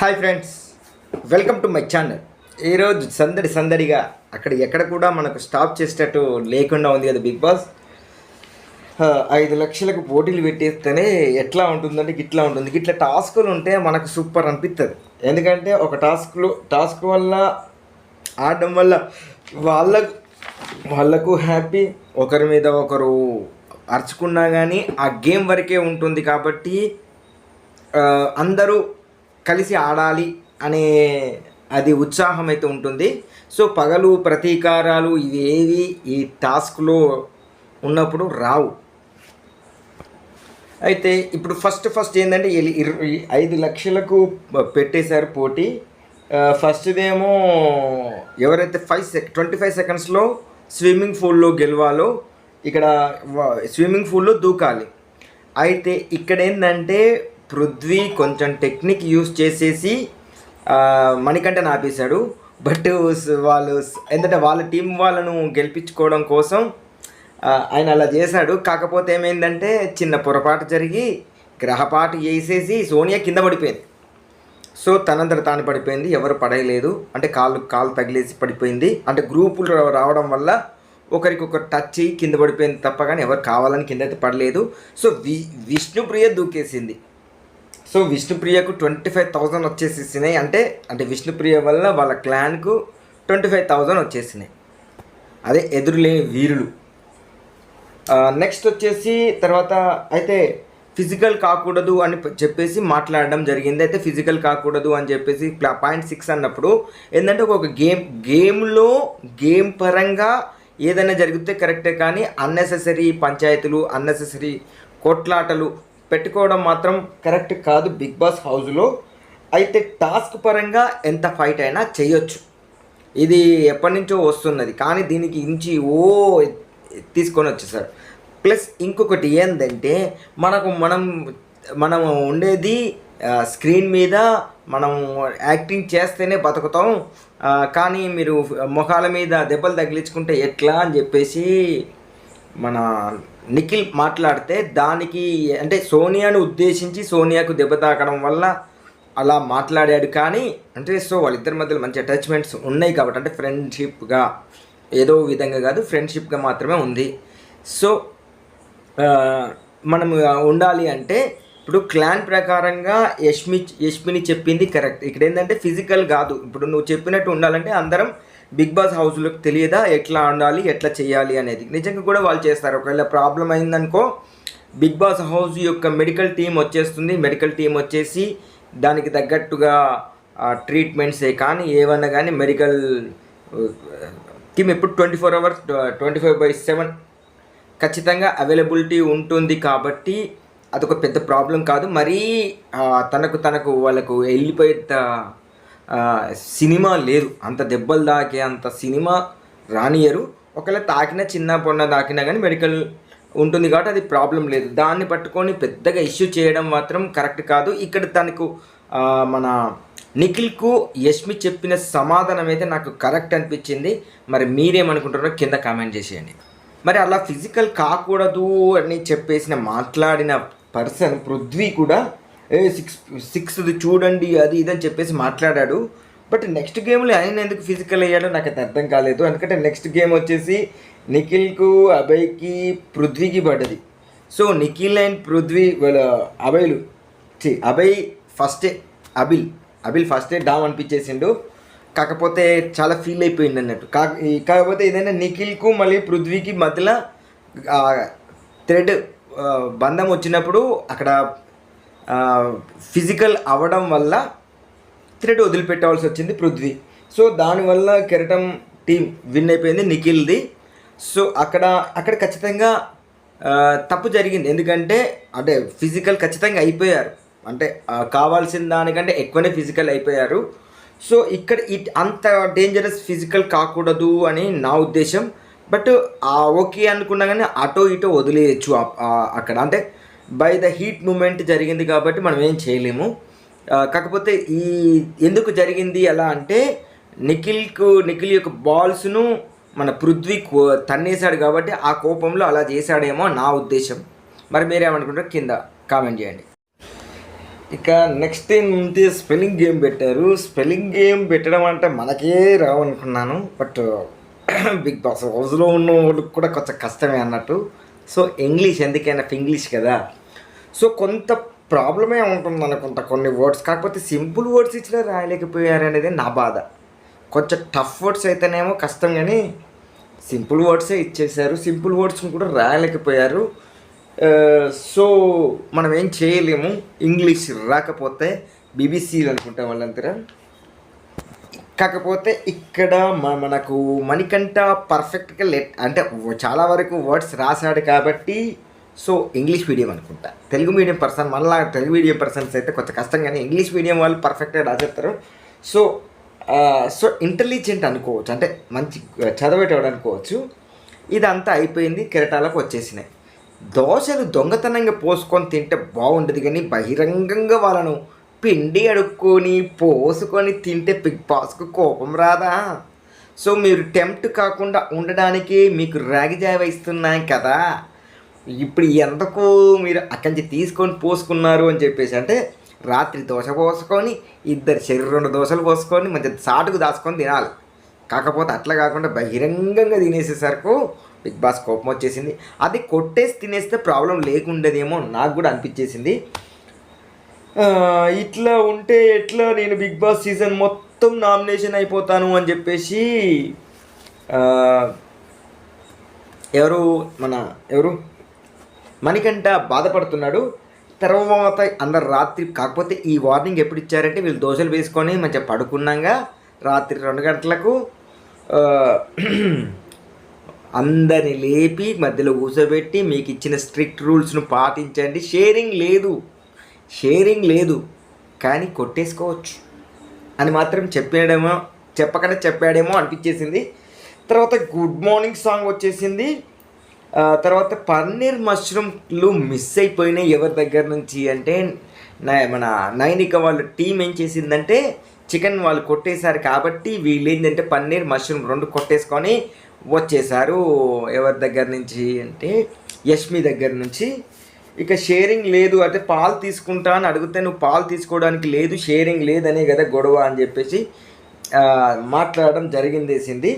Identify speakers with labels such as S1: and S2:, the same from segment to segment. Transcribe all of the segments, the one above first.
S1: Hi friends, welcome to my channel. ఈరోజు సందడిగా అక్కడ ఎక్కడ కూడా మనకు స్టాప్ చేసేటట్టు లేకుండా ఉంది కదా బిగ్ బాస్. 5 లక్షలకు పోటీలు పెట్టేస్తేనే ఎట్లా ఉంటుందంటే ఇట్లా ఉంటుంది. ఇట్లా టాస్కులు ఉంటే మనకు సూపర్ అనిపిస్తుంది. ఎందుకంటే ఒక టాస్క్ వల్ల ఆడడం వల్ల వాళ్ళకు హ్యాపీ, ఒకరి మీద ఒకరు అరుచుకున్నా కానీ ఆ గేమ్ వరకే ఉంటుంది. కాబట్టి అందరూ కలిసి ఆడాలి అనే అది ఉత్సాహం అయితే ఉంటుంది. సో పగలు ప్రతీకారాలు ఇవేవి ఈ టాస్క్లో ఉన్నప్పుడు రావు. అయితే ఇప్పుడు ఫస్ట్ ఏంటంటే 5 లక్షలకు పెట్టేశారు పోటీ. ఫస్ట్దేమో ఎవరైతే 25 సెకండ్స్లో స్విమ్మింగ్ పూల్లో గెలవాలో ఇక్కడ స్విమ్మింగ్ పూల్లో దూకాలి. అయితే ఇక్కడ ఏంటంటే పృథ్వీ కొంచెం టెక్నిక్ యూస్ చేసేసి మణికంఠను ఆపేశాడు. బట్ వాళ్ళు ఎందుకంటే వాళ్ళ టీం వాళ్ళను గెలిపించుకోవడం కోసం ఆయన అలా చేశాడు. కాకపోతే ఏమైందంటే చిన్న పొరపాటు జరిగి గ్రహపాటు వేసేసి సోనియా కింద పడిపోయింది. సో తనంతట తాను పడిపోయింది, ఎవరు పడలేదు. అంటే కాలు తగిలేసి పడిపోయింది. అంటే గ్రూపులు రావడం వల్ల ఒకరికొకరు టచ్ అయ్యి కింద పడిపోయింది తప్ప కానీ ఎవరు కావాలని కింద అయితే పడలేదు. సో విష్ణుప్రియ దూకేసింది. సో విష్ణుప్రియకు 25,000 వచ్చేసేసినాయి. అంటే విష్ణుప్రియ వల్ల వాళ్ళ క్లాన్కు 25,000 వచ్చేసినాయి. అదే ఎదురులేని వీరులు. నెక్స్ట్ వచ్చేసి తర్వాత అయితే ఫిజికల్ కాకూడదు అని చెప్పేసి మాట్లాడడం జరిగింది. అయితే ఫిజికల్ కాకూడదు అని చెప్పేసి 0.6 అన్నప్పుడు ఏంటంటే ఒక గేమ్ పరంగా ఏదైనా జరిగితే కరెక్టే, కానీ అన్నెసెసరీ పంచాయతీలు, అన్నెసెసరీ కొట్లాటలు పెట్టుకోవడం మాత్రం కరెక్ట్ కాదు బిగ్ బాస్ హౌస్లో. అయితే టాస్క్ పరంగా ఎంత ఫైట్ అయినా చేయొచ్చు, ఇది ఎప్పటి నుంచో వస్తున్నది. కానీ దీనికి తీసుకొని వచ్చేసారు. ప్లస్ ఇంకొకటి ఏంటంటే మనం ఉండేది స్క్రీన్ మీద, మనం యాక్టింగ్ చేస్తేనే బతుకుతాం, కానీ మీరు ముఖాల మీద దెబ్బలు తగిలించుకుంటే ఎట్లా అని చెప్పేసి మన నిఖిల్ మాట్లాడితే దానికి అంటే సోనియాను ఉద్దేశించి సోనియాకు దెబ్బ తాకడం వల్ల అలా మాట్లాడాడు. కానీ అంటే సో వాళ్ళిద్దరి మధ్యలో మంచి అటాచ్మెంట్స్ ఉన్నాయి కాబట్టి, అంటే ఫ్రెండ్షిప్గా ఏదో విధంగా కాదు, ఫ్రెండ్షిప్గా మాత్రమే ఉంది. సో మనం ఉండాలి అంటే ఇప్పుడు క్లాన్ ప్రకారంగా యష్మిని చెప్పింది కరెక్ట్. ఇక్కడ ఏంటంటే ఫిజికల్ కాదు, ఇప్పుడు నువ్వు చెప్పినట్టు ఉండాలంటే అందరం బిగ్ బాస్ హౌస్లోకి తెలియదా ఎట్లా ఉండాలి, ఎట్లా చేయాలి అనేది. నిజంగా కూడా వాళ్ళు చేస్తారు. ఒకవేళ ప్రాబ్లం అయిందనుకో బిగ్ బాస్ హౌస్ యొక్క మెడికల్ టీం వచ్చేస్తుంది. మెడికల్ టీం వచ్చేసి దానికి తగ్గట్టుగా ట్రీట్మెంట్సే కానీ ఏమన్నా కానీ మెడికల్ టీం ఎప్పుడు 24 hours 25/7 ఖచ్చితంగా అవైలబిలిటీ ఉంటుంది. కాబట్టి అదొక పెద్ద ప్రాబ్లం కాదు. మరీ తనకు వాళ్ళకు వెళ్ళిపోయేంత సినిమా లేదు, అంత దెబ్బలు తాకే అంత సినిమా రానియరు. ఒకవేళ తాకినా చిన్న పొన్న తాకినా కానీ మెడికల్ ఉంటుంది కాబట్టి అది ప్రాబ్లం లేదు. దాన్ని పట్టుకొని పెద్దగా ఇష్యూ చేయడం మాత్రం కరెక్ట్ కాదు. ఇక్కడ తనకు మన నిఖిల్కు యష్మి చెప్పిన సమాధానం అయితే నాకు కరెక్ట్ అనిపించింది. మరి మీరేమనుకుంటారో కింద కామెంట్ చేసేయండి. మరి అలా ఫిజికల్ కాకూడదు అని చెప్పేసిన మాట్లాడిన పర్సన్ పృథ్వీ కూడా 6th చూడండి అది ఇదని చెప్పేసి మాట్లాడాడు. బట్ నెక్స్ట్ గేమ్లో ఆయన ఎందుకు ఫిజికల్ అయ్యాడో నాకు అది అర్థం కాలేదు. ఎందుకంటే నెక్స్ట్ గేమ్ వచ్చేసి నిఖిల్కు, అభయ్కి, పృథ్వీకి పడ్డది. సో నిఖిల్ అండ్ పృథ్వీ వాళ్ళ అభయ్ ఫస్టే అభిల్ ఫస్టే డామ్ అనిపించేసిండు. కాకపోతే చాలా ఫీల్ అయిపోయింది అన్నట్టు. కాకపోతే ఏదైనా నిఖిల్కు మళ్ళీ పృథ్వీకి మధ్యలో థ్రెడ్ బంధం వచ్చినప్పుడు అక్కడ ఫిజికల్ అవ్వడం వల్ల థ్రెడ్ వదిలిపెట్టవలసి వచ్చింది పృథ్వీ. సో దానివల్ల కెరటం టీం విన్ అయిపోయింది నిఖిల్ది. సో అక్కడ ఖచ్చితంగా తప్పు జరిగింది. ఎందుకంటే అంటే ఫిజికల్ ఖచ్చితంగా అయిపోయారు, అంటే కావాల్సిన దానికంటే ఎక్కువనే ఫిజికల్ అయిపోయారు. సో ఇక్కడ అంత డేంజరస్ ఫిజికల్ కాకూడదు అని నా ఉద్దేశం. బట్ ఓకే అనుకున్నా కానీ అటో ఇటో వదిలేయచ్చు అక్కడ. అంటే బై ద హీట్ మూమెంట్ జరిగింది కాబట్టి మనం ఏం చేయలేము. కాకపోతే ఎందుకు జరిగింది అలా అంటే నిఖిల్ యొక్క బాల్స్ను మన పృథ్వీ తన్నేశాడు కాబట్టి ఆ కోపంలో అలా చేశాడేమో నా ఉద్దేశం. మరి మీరేమనుకుంటారో కింద కామెంట్ చేయండి. ఇక నెక్స్ట్ ఏంటి, స్పెల్లింగ్ గేమ్ పెట్టారు. స్పెల్లింగ్ గేమ్ పెట్టడం అంటే మనకే రావు అనుకున్నాను, బట్ బిగ్ బాస్ హౌస్లో ఉన్న వాళ్ళకి కూడా కొంచెం కష్టమే అన్నట్టు. సో ఇంగ్లీష్ ఎందుకైనా ఇంగ్లీష్ కదా, సో కొంత ప్రాబ్లమే ఉంటుంది అనుకుంటా కొన్ని వర్డ్స్. కాకపోతే సింపుల్ వర్డ్స్ ఇచ్చినా రాయలేకపోయారు అనేది నా బాధ. కొంచెం టఫ్ వర్డ్స్ అయితేనేమో కష్టం, కానీ సింపుల్ వర్డ్సే ఇచ్చేసారు. సింపుల్ వర్డ్స్ని కూడా రాయలేకపోయారు. సో మనం ఏం చేయలేము. ఇంగ్లీష్ రాకపోతే బీబీసీలు అనుకుంటాం వాళ్ళంతా. కాకపోతే ఇక్కడ మనకు మణికంఠ పర్ఫెక్ట్గా అంటే చాలా వరకు వర్డ్స్ రాశాడు కాబట్టి సో ఇంగ్లీష్ మీడియం అనుకుంటా. తెలుగు మీడియం పర్సన్ మళ్ళీ తెలుగు మీడియం పర్సన్స్ అయితే కొంచెం కష్టం, కానీ ఇంగ్లీష్ మీడియం వాళ్ళు పర్ఫెక్ట్గా రాసేస్తారు. సో సో ఇంటెలిజెంట్ అనుకోవచ్చు, అంటే మంచి చదివేటవాడు అనుకోవచ్చు. ఇదంతా అయిపోయింది, కెరటాలకు వచ్చేసినాయి. దోశలు దొంగతనంగా పోసుకొని తింటే బాగుండదు, కానీ బహిరంగంగా వాళ్ళను పిండి అడుక్కొని పోసుకొని తింటే బిగ్ బాస్కు కోపం రాదా? సో మీరు టెంప్ట్ కాకుండా ఉండడానికి మీకు రాగిజావ ఇస్తున్నాయి కదా, ఇప్పుడు ఎందుకు మీరు అక్కడి నుంచి తీసుకొని పోసుకున్నారు అని చెప్పేసి, అంటే రాత్రి దోశ పోసుకొని ఇద్దరు 2 దోశలు పోసుకొని మంచి సాటుకు దాచుకొని తినాలి. కాకపోతే అట్లా కాకుండా బహిరంగంగా తినేసేసరికి బిగ్ బాస్ కోపం వచ్చేసింది. అది కొట్టేసి తినేస్తే ప్రాబ్లం లేకుండేదేమో నాకు కూడా అనిపించేసింది. ఇట్లా ఉంటే ఎట్లా, నేను బిగ్ బాస్ సీజన్ మొత్తం నామినేషన్ అయిపోతాను అని చెప్పేసి ఎవరు మణికంఠ బాధపడుతున్నాడు. తర్వాత అందరు రాత్రి, కాకపోతే ఈ వార్నింగ్ ఎప్పుడు ఇచ్చారంటే వీళ్ళు దోశలు వేసుకొని మంచిగా పడుకున్నాగా రాత్రి 2 గంటలకు అందరిని లేపి మధ్యలో కూర్చోబెట్టి మీకు ఇచ్చిన స్ట్రిక్ట్ రూల్స్ను పాటించండి, షేరింగ్ లేదు కానీ కొట్టేసుకోవచ్చు అని మాత్రం చెప్పాడేమో అనిపించేసింది. తర్వాత గుడ్ మార్నింగ్ సాంగ్ వచ్చేసింది. తర్వాత పన్నీర్ మష్రూమ్లు మిస్ అయిపోయినాయి ఎవరి దగ్గర నుంచి అంటే, మన నైనిక వాళ్ళ టీం ఏం చేసిందంటే చికెన్ వాళ్ళు కొట్టేశారు కాబట్టి వీళ్ళు ఏంటంటే పన్నీర్ మష్రూమ్ 2 కొట్టేసుకొని వచ్చేసారు. ఎవరి దగ్గర నుంచి అంటే యష్మి దగ్గర నుంచి. ఇక షేరింగ్ లేదు అంటే పాలు తీసుకుంటా అని అడిగితే నువ్వు పాలు తీసుకోవడానికి లేదు, షేరింగ్ లేదనే కదా గొడవ అని చెప్పేసి మాట్లాడడం జరిగిందేసింది.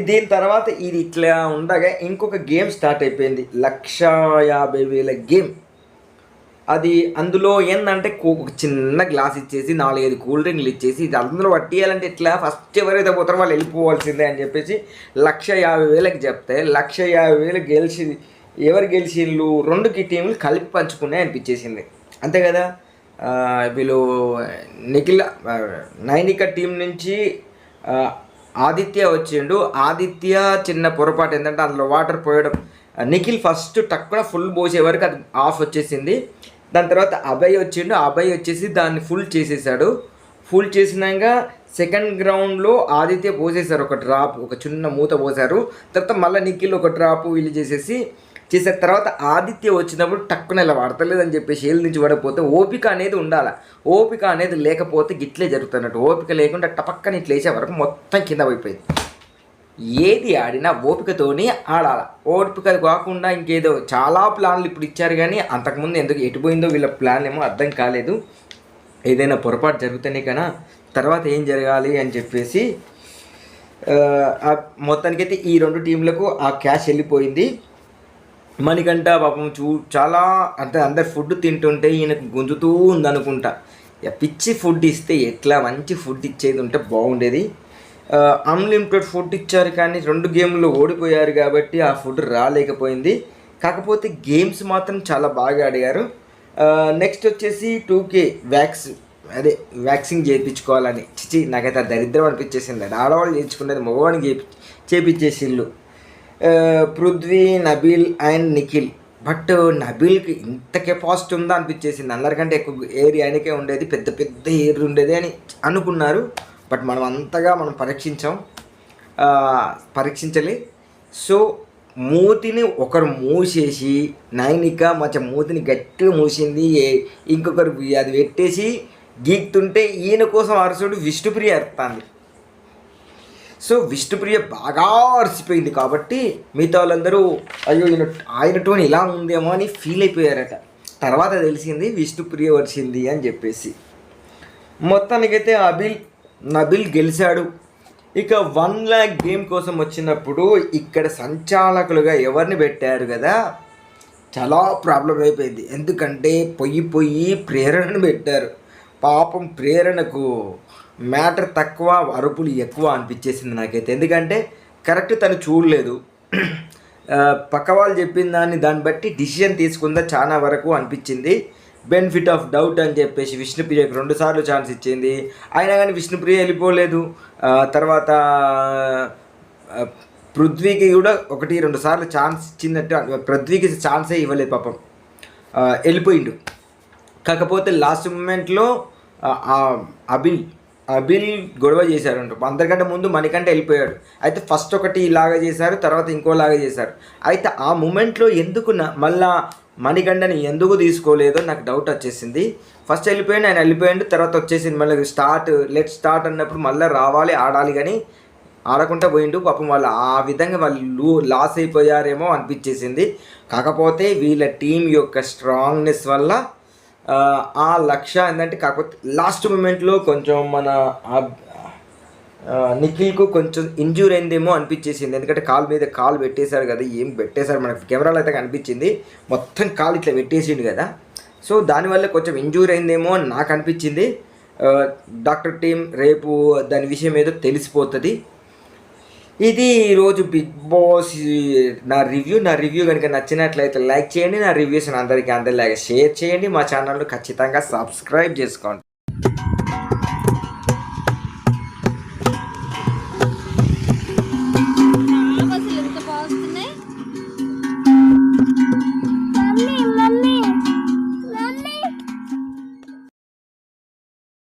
S1: దీని తర్వాత ఇది ఇట్లా ఉండగా ఇంకొక గేమ్ స్టార్ట్ అయిపోయింది, 1,50,000 గేమ్. అది అందులో ఏంటంటే ఒక చిన్న గ్లాస్ ఇచ్చేసి 4-5 కూల్ డ్రింక్లు ఇచ్చేసి ఇది అందులో పట్టియాలంటే ఇట్లా ఫస్ట్ ఎవరైతే పోతారో వాళ్ళు వెళ్ళిపోవాల్సిందే అని చెప్పేసి 1,50,000కి చెప్తే 1,50,000 గెలిచి ఎవరు గెలిచిండ్రు 2 టీంలు కలిపి పంచుకునే అనిపించేసింది, అంతే కదా. వీళ్ళు నైనిక టీం నుంచి ఆదిత్య వచ్చిండు. ఆదిత్య చిన్న పొరపాటు ఏంటంటే అందులో వాటర్ పోయడం, నిఖిల్ ఫస్ట్ టక్కున ఫుల్ పోసే వరకు అది ఆఫ్ వచ్చేసింది. దాని తర్వాత అభయ్ వచ్చిండు, అభయ్ వచ్చేసి దాన్ని ఫుల్ చేసేసాడు. ఫుల్ చేసినాక సెకండ్ రౌండ్లో ఆదిత్య పోసేశారు ఒక డ్రాప్, ఒక చిన్న మూత పోసారు. తర్వాత మళ్ళీ నిఖిల్ ఒక డ్రాప్ వీళ్ళు చేసిన తర్వాత ఆదిత్య వచ్చినప్పుడు టక్కున ఇలా పడతలేదని చెప్పేసి ఏళ్ళ నుంచి పడకపోతే ఓపిక అనేది ఉండాలి. ఓపిక అనేది లేకపోతే గిట్లే జరుగుతున్నట్టు. ఓపిక లేకుండా టపక్కని ఇట్లా వేసే వరకు మొత్తం కింద పడిపోయింది. ఏది ఆడినా ఓపికతోని ఆడాలి. ఓపిక కాకుండా ఇంకేదో చాలా ప్లాన్లు ఇప్పుడు ఇచ్చారు, కానీ అంతకుముందు ఎందుకు ఎటుపోయిందో వీళ్ళ ప్లాన్ ఏమో అర్థం కాలేదు. ఏదైనా పొరపాటు జరుగుతూనే కన్నా తర్వాత ఏం జరగాలి అని చెప్పేసి మొత్తానికైతే ఈ 2 టీంలకు ఆ క్యాష్ వెళ్ళిపోయింది. మణికంఠ పాపం చాలా అంటే అందరు ఫుడ్ తింటుంటే ఈయనకు గుంజుతూ ఉందనుకుంటా. పిచ్చి ఫుడ్ ఇస్తే ఎట్లా మంచి ఫుడ్ ఇచ్చేది ఉంటే బాగుండేది. అన్లిమిటెడ్ ఫుడ్ ఇచ్చారు కానీ 2 గేమ్లో ఓడిపోయారు కాబట్టి ఆ ఫుడ్ రాలేకపోయింది. కాకపోతే గేమ్స్ మాత్రం చాలా బాగా ఆడారు. నెక్స్ట్ వచ్చేసి 2K వ్యాక్సింగ్ చేయించుకోవాలని నాకైతే దరిద్రం అనిపించేసింది. ఆడవాళ్ళు చేయించుకునేది మగవాడిని చేయించేసిళ్ళు. పృథ్వీ, నబీల్ అండ్ నిఖిల్. బట్ నబీల్కి ఇంత కెపాసిటీ ఉందా అనిపించేసింది. అందరికంటే ఎక్కువ ఏర్ ఆయనకే ఉండేది, పెద్ద పెద్ద ఏర్ ఉండేది అని అనుకున్నారు. బట్ మనం అంతగా పరీక్షించలే. సో మూతిని ఒకరు మూసేసి నైనిక మంచి మూతిని గట్టిగా మూసింది, ఇంకొకరు అది పెట్టేసి గీక్తుంటే ఈయన కోసం అరసుడు విష్ణుప్రియ అరుస్తుంది. సో విష్ణుప్రియ బాగా అరిసిపోయింది కాబట్టి మిగతా వాళ్ళందరూ అయ్యో ఆయన టోన్ ఇలా ఉందేమో అని ఫీల్ అయిపోయారట. తర్వాత తెలిసింది విష్ణుప్రియ వచ్చింది అని చెప్పేసి. మొత్తానికైతే నబిల్ గెలిచాడు. ఇక 1 lakh గేమ్ కోసం వచ్చినప్పుడు ఇక్కడ సంచాలకులుగా ఎవరిని పెట్టారు కదా, చాలా ప్రాబ్లం అయిపోయింది. ఎందుకంటే పొయ్యి ప్రేరణను పెట్టారు. పాపం ప్రేరణకు మ్యాటర్ తక్కువ, అరుపులు ఎక్కువ అనిపించేసింది నాకైతే. ఎందుకంటే కరెక్ట్ తను చూడలేదు, పక్క వాళ్ళు చెప్పిన దాన్ని బట్టి డిసిషన్ తీసుకుందా చాలా వరకు అనిపించింది. బెనిఫిట్ ఆఫ్ డౌట్ అని చెప్పేసి విష్ణుప్రియకు 2 సార్లు ఛాన్స్ ఇచ్చింది, అయినా కానీ విష్ణుప్రియ వెళ్ళిపోలేదు. తర్వాత పృథ్వీకి కూడా 1-2 సార్లు ఛాన్స్ ఇచ్చినట్టు, పృథ్వీకి ఛాన్సే ఇవ్వలేదు పాపం, వెళ్ళిపోయిండు. కాకపోతే లాస్ట్ మూమెంట్లో అబిల్ గొడవ చేశారు. అందరికంటే ముందు మణికంఠ వెళ్ళిపోయాడు. అయితే ఫస్ట్ ఒకటి ఇలాగా చేశారు, తర్వాత ఇంకోలాగా చేశారు. అయితే ఆ మూమెంట్లో ఎందుకు మళ్ళా మణికంఠని ఎందుకు తీసుకోలేదో నాకు డౌట్ వచ్చేసింది. ఫస్ట్ వెళ్ళిపోయాడు, ఆయన వెళ్ళిపోయాడు, తర్వాత వచ్చేసింది మళ్ళీ లెట్ స్టార్ట్ అన్నప్పుడు మళ్ళీ రావాలి ఆడాలి, కానీ ఆడకుండా పోయిండు. పాపం వాళ్ళు ఆ విధంగా వాళ్ళు లాస్ అయిపోయారేమో అనిపించేసింది. కాకపోతే వీళ్ళ టీం యొక్క స్ట్రాంగ్నెస్ వల్ల ఆ లక్ష్య ఏంటంటే, కాకపోతే లాస్ట్ మూమెంట్లో కొంచెం మన నిఖిల్కు కొంచెం ఇంజ్యూర్ అయిందేమో అనిపించేసింది. ఎందుకంటే కాలు మీద కాలు పెట్టేశారు కదా, ఏం పెట్టేశారు మనకు కెమెరాలో అయితే కనిపించింది, మొత్తం కాలు ఇట్లా పెట్టేసిండు కదా. సో దానివల్ల కొంచెం ఇంజ్యూర్ అయిందేమో అని నాకు అనిపించింది. డాక్టర్ టీం రేపు దాని విషయం ఏదో తెలిసిపోతుంది. ఇది ఈరోజు బిగ్ బాస్ నా రివ్యూ కనుక నచ్చినట్లయితే లైక్ చేయండి, నా రివ్యూస్ అందరికీ అందరిలాగా షేర్ చేయండి, మా ఛానల్ను ఖచ్చితంగా సబ్స్క్రైబ్ చేసుకోండి.